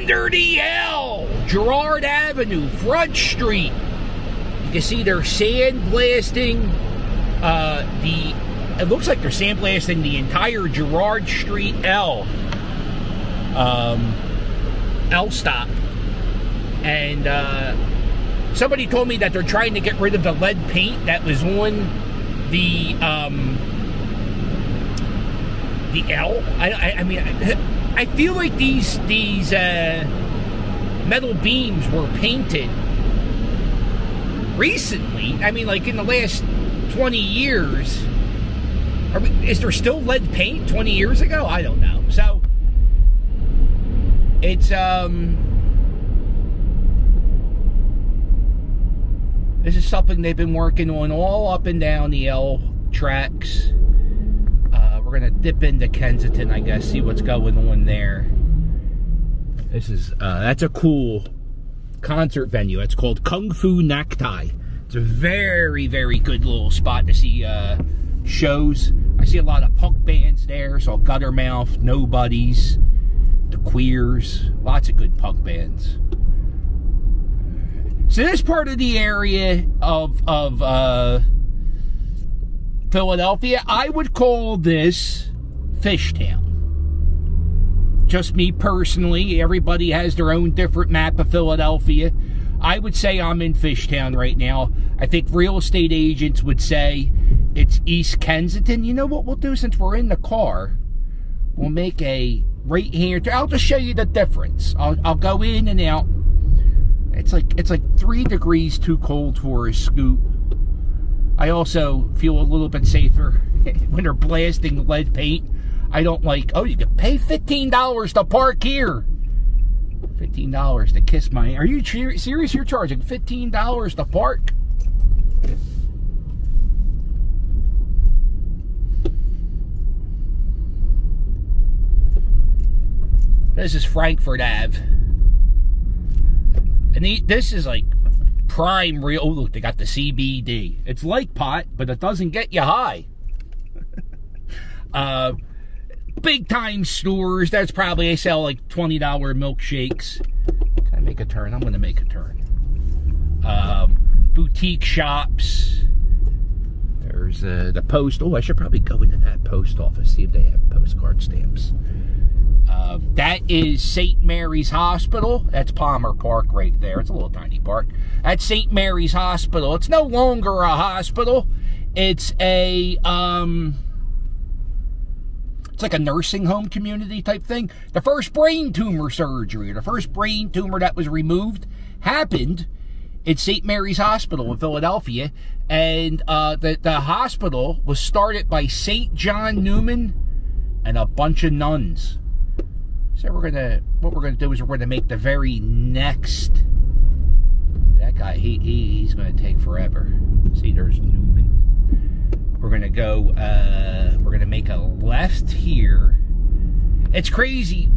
under the L, Girard Avenue, Front Street. You can see they're sandblasting it looks like they're sandblasting the entire Girard Street L stop. And somebody told me that they're trying to get rid of the lead paint that was on the L. I mean, I feel like these metal beams were painted recently. I mean, like in the last 20 years. Is there still lead paint 20 years ago? I don't know. So it's this is something they've been working on all up and down the L tracks. We're gonna dip into Kensington, I guess, see what's going on there. This is that's a cool concert venue. It's called Kung Fu Necktie. It's a very, very good little spot to see shows. I see a lot of punk bands there. Saw Guttermouth, Nobodies, The Queers, lots of good punk bands. So this part of the area of Philadelphia, I would call this Fishtown. Just me personally. Everybody has their own different map of Philadelphia. I would say I'm in Fishtown right now. I think real estate agents would say it's East Kensington. You know what we'll do, since we're in the car? We'll make a right hand. I'll just show you the difference. I'll go in and out. It's like 3 degrees too cold for a scoot. I also feel a little bit safer when they're blasting lead paint. I don't like, oh, you can pay $15 to park here. $15 to kiss my... Are you serious? You're charging $15 to park? This is Frankfurt Ave. And this is like prime real... Oh, look, they got the CBD. It's like pot, but it doesn't get you high. Big time stores. That's probably, they sell like $20 milkshakes. Can I make a turn? I'm going to make a turn. Boutique shops. There's the post. Oh, I should probably go into that post office, see if they have postcard stamps. That is St. Mary's Hospital. That's Palmer Park right there. It's a little tiny park. That's St. Mary's Hospital. It's no longer a hospital. It's a, it's like a nursing home community type thing. The first brain tumor surgery, the first brain tumor that was removed, happened at St. Mary's Hospital in Philadelphia. And the hospital was started by St. John Newman and a bunch of nuns. So what we're gonna do is we're gonna make the very next. That guy, he's gonna take forever. See, there's Newman. We're gonna go. We're gonna make a left here. It's crazy.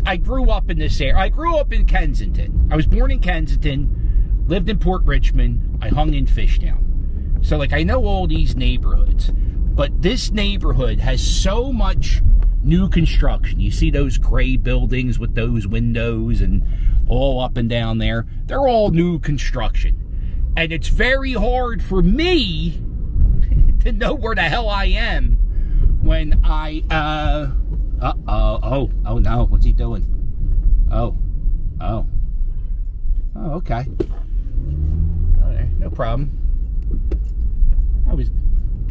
I grew up in this area. I grew up in Kensington. I was born in Kensington, lived in Port Richmond. I hung in Fishtown. So like I know all these neighborhoods, but this neighborhood has so much new construction. You see those gray buildings with those windows and all up and down there. They're all new construction. And it's very hard for me to know where the hell I am when I, oh no, what's he doing? Oh, okay. Okay, no problem. I was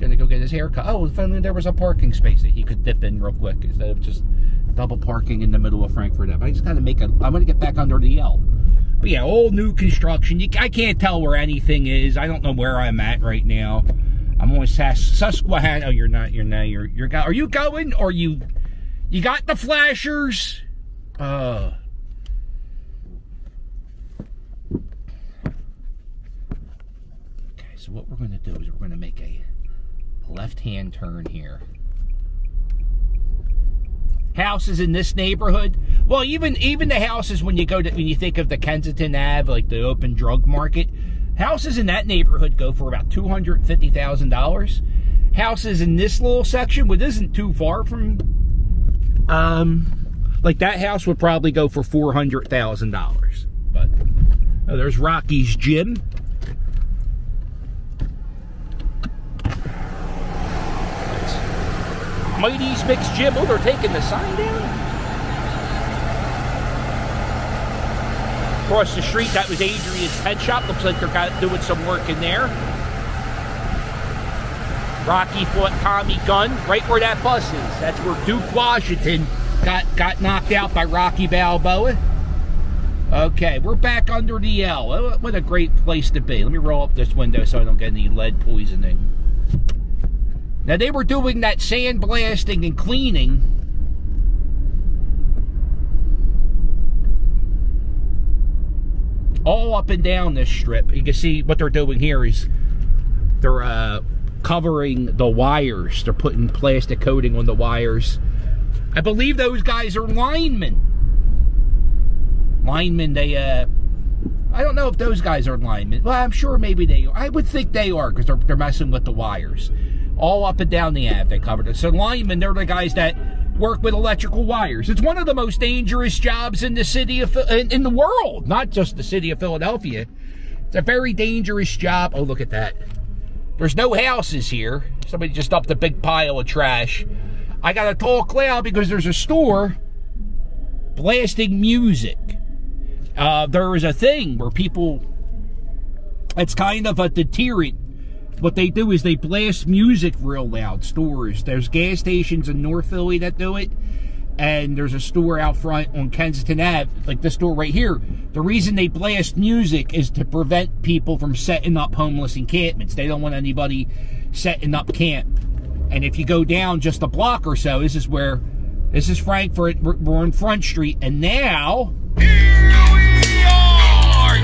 gonna go get his haircut. Oh, if only there was a parking space that he could dip in real quick instead of just double parking in the middle of Frankfurt Ave. I just gotta I'm gonna get back under the L. But yeah, all new construction. I can't tell where anything is. I don't know where I'm at right now. I'm on Susquehanna. Oh, you're not. You're. Are you going? Or you got the flashers? Okay, so what we're gonna do is we're gonna make a left-hand turn here. Houses in this neighborhood, well, even the houses when you think of the Kensington Ave, like the open drug market, houses in that neighborhood go for about $250,000. Houses in this little section, which isn't too far from Like, that house would probably go for $400,000. But oh, there's Rocky's gym. Mighty's Mixed Gym. Oh, they're taking the sign down. Across the street, that was Adrian's Pet Shop. Looks like they're doing some work in there. Rocky fought Tommy Gunn right where that bus is. That's where Duke Washington got knocked out by Rocky Balboa. Okay, we're back under the L. What a great place to be. Let me roll up this window so I don't get any lead poisoning. Now, they were doing that sandblasting and cleaning. All up and down this strip. You can see what they're doing here is they're covering the wires. They're putting plastic coating on the wires. I believe those guys are linemen. Linemen, I don't know if those guys are linemen. Well, I'm sure maybe they are. I would think they are because they're messing with the wires. All up and down the Ave, they covered it. So linemen, they're the guys that work with electrical wires. It's one of the most dangerous jobs in the city of in the world, not just the city of Philadelphia. It's a very dangerous job. Oh, look at that. There's no houses here. Somebody just dumped a big pile of trash. I got a tall cloud because there's a store blasting music. There is a thing where people, it's kind of a deterrent. What they do is they blast music real loud, stores. There's gas stations in North Philly that do it. And there's a store out front on Kensington Ave, like this store right here. The reason they blast music is to prevent people from setting up homeless encampments. They don't want anybody setting up camp. And if you go down just a block or so, this is Frankfurt, we're on Front Street, and now... Here we are,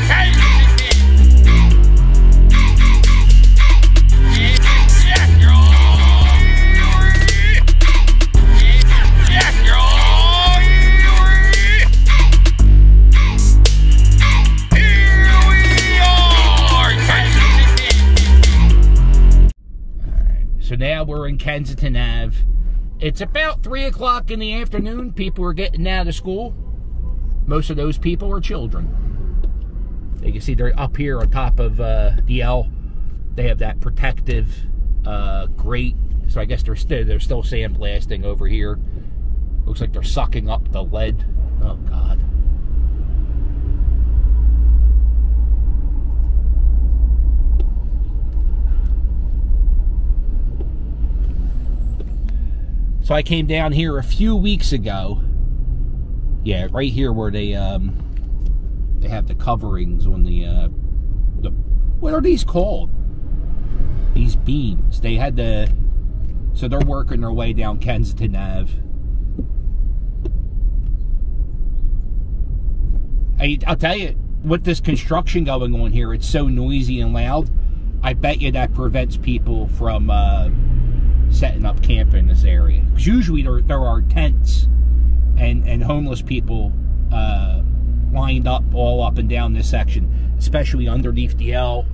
So now we're in Kensington Ave. It's about 3 o'clock in the afternoon. People are getting out of school. Most of those people are children. You can see they're up here on top of the L. They have that protective grate. So I guess they're still sandblasting over here. Looks like they're sucking up the lead. Oh, God. So I came down here a few weeks ago. Yeah, right here where they have the coverings on the what are these called? These beams. They had so they're working their way down Kensington Ave. I'll tell you, with this construction going on here, it's so noisy and loud. I bet you that prevents people from setting up camp in this area. Because usually there are tents and homeless people lined up all up and down this section, especially underneath the L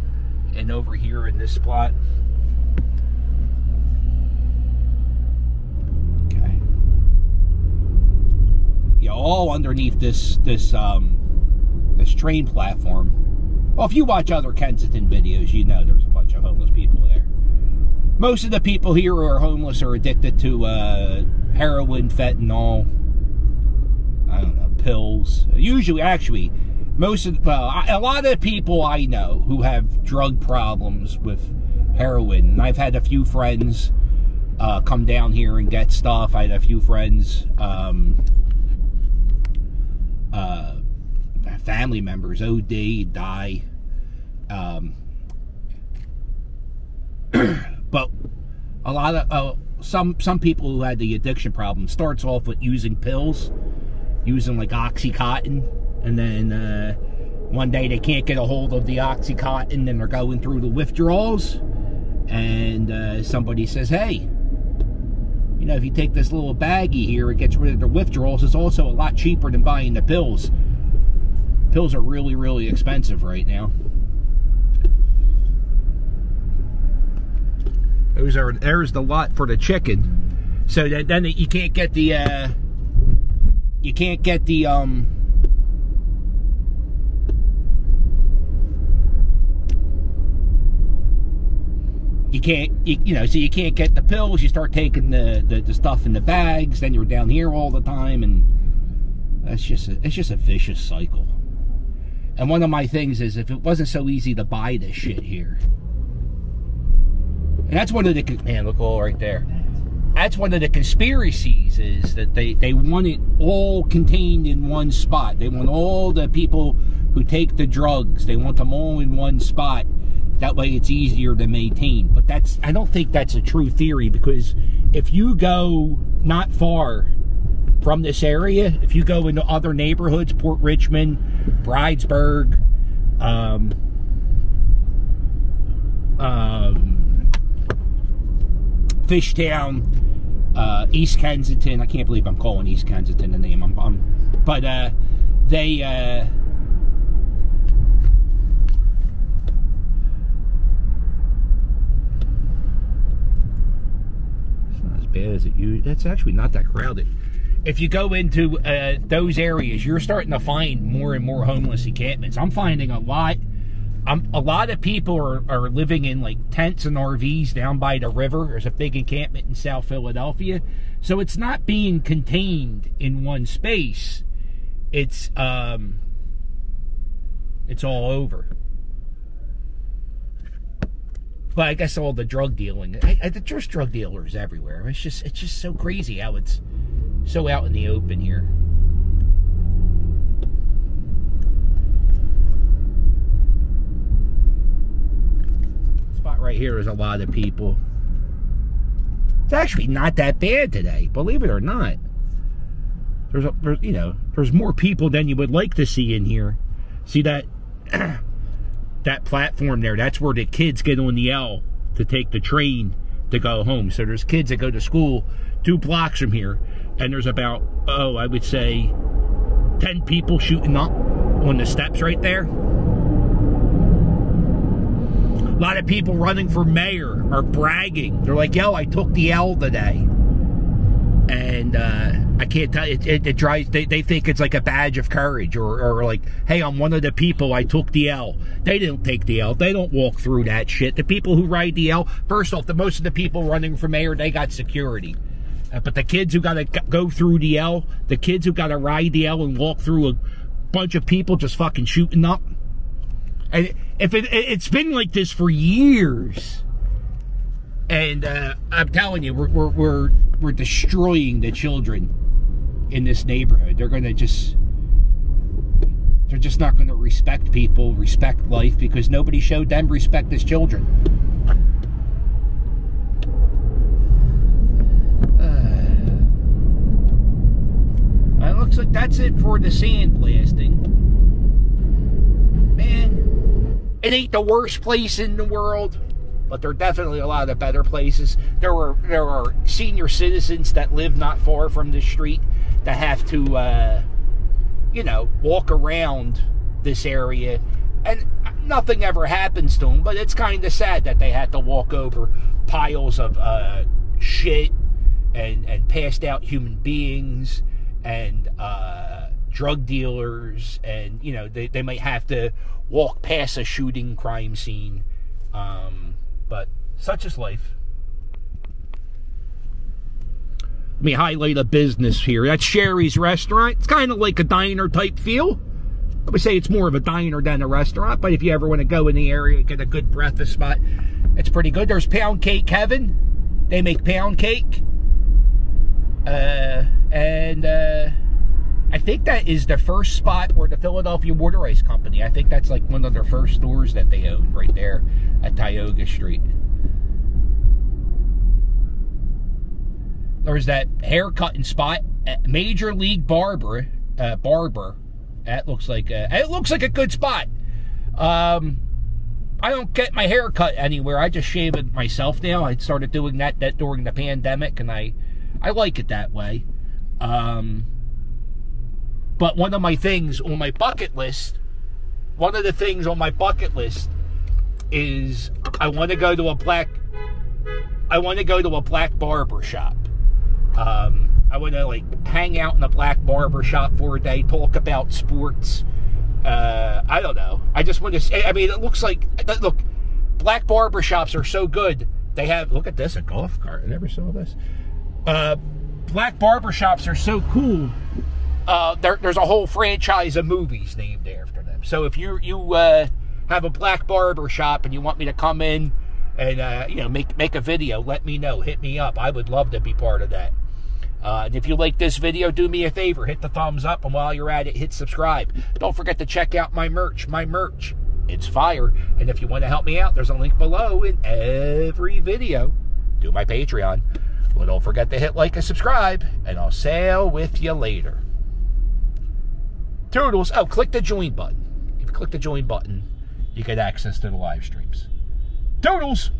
and over here in this spot. Okay. Yeah, all underneath this train platform. Well, if you watch other Kensington videos, you know there's a bunch of homeless people there. Most of the people here who are homeless are addicted to heroin, fentanyl, I don't know, pills. Usually, actually, a lot of the people I know who have drug problems with heroin, and I've had a few friends come down here and get stuff. I had a few friends, family members, OD, die. But a lot of some people who had the addiction problem starts off with using pills, using like Oxycontin, and then one day they can't get a hold of the Oxycontin and they're going through the withdrawals, and somebody says, hey, you know, if you take this little baggie here, it gets rid of the withdrawals. It's also a lot cheaper than buying the pills. Pills are really, really expensive right now. There's the lot for the chicken. So then you can't get the You can't get the so you can't get the pills. You start taking the stuff in the bags, then you're down here all the time, and it's just a vicious cycle. And one of my things is, if it wasn't so easy to buy this shit here, and that's one of the, man, look all right there. That's one of the conspiracies, is that they want it all contained in one spot. They want all the people who take the drugs, they want them all in one spot. That way it's easier to maintain. But I don't think that's a true theory, because if you go not far from this area, if you go into other neighborhoods, Port Richmond, Bridesburg, Fishtown, East Kensington. I can't believe I'm calling East Kensington the name. But they it's not as bad as it used. It's actually not that crowded. If you go into those areas, you're starting to find more and more homeless encampments. I'm finding a lot of people are living in like tents and RVs down by the river. There's a big encampment in South Philadelphia. So it's not being contained in one space. It's all over. But I guess all the drug dealing, there's drug dealers everywhere. It's just so crazy how it's so out in the open here. Spot right here is a lot of people. It's actually not that bad today, believe it or not. There's more people than you would like to see in here. See that that platform there? That's where the kids get on the L to take the train to go home. So there's kids that go to school 2 blocks from here, and there's about, I would say 10 people shooting up on the steps right there. A lot of people running for mayor are bragging. They're like, yo, I took the L today. And I can't tell you, it drives, they think it's like a badge of courage, or like, hey, I'm one of the people, I took the L. They didn't take the L. They don't walk through that shit. The people who ride the L, first off, most of the people running for mayor, they got security. But the kids who got to go through the L, the kids who got to ride the L and walk through a bunch of people just fucking shooting up. And if it's been like this for years. And I'm telling you, we're destroying the children in this neighborhood. They're just not going to respect people, respect life, because nobody showed them respect as children. It looks like that's it for the sandblasting. Man, it ain't the worst place in the world, but there are definitely a lot of better places. There are senior citizens that live not far from the street that have to, walk around this area, and nothing ever happens to them. But it's kind of sad that they had to walk over piles of shit and passed out human beings and drug dealers, and they might have to walk past a shooting crime scene. But such is life. Let me highlight a business here. That's Sherry's Restaurant. It's kind of like a diner type feel. I would say it's more of a diner than a restaurant, but if you ever want to go in the area, get a good breakfast spot, it's pretty good. There's Pound Cake Heaven. They make pound cake. I think that is the first spot where the Philadelphia Water Ice Company, I think that's like one of their first stores that they owned right there at Tioga Street. There's that haircutting spot at Major League Barber. That looks like a good spot. I don't get my hair cut anywhere. I just shave it myself now. I started doing that during the pandemic, and I like it that way. But one of the things on my bucket list is I want to go to a black barber shop. I want to, like, hang out in a black barber shop for a day, talk about sports. I don't know. I just want to say, I mean, it looks like, look, black barber shops are so good. They have, look at this, a golf cart. I never saw this. Black barber shops are so cool. There's a whole franchise of movies named after them. So if you have a black barber shop and you want me to come in and you know, make a video, let me know. Hit me up. I would love to be part of that. And if you like this video, do me a favor, hit the thumbs up, and while you're at it, hit subscribe. Don't forget to check out my merch. My merch, it's fire. And if you want to help me out, there's a link below in every video. Do my Patreon. Well, don't forget to hit like and subscribe, and I'll sail with you later. Toodles. Oh, click the join button. If you click the join button, you get access to the live streams. Toodles.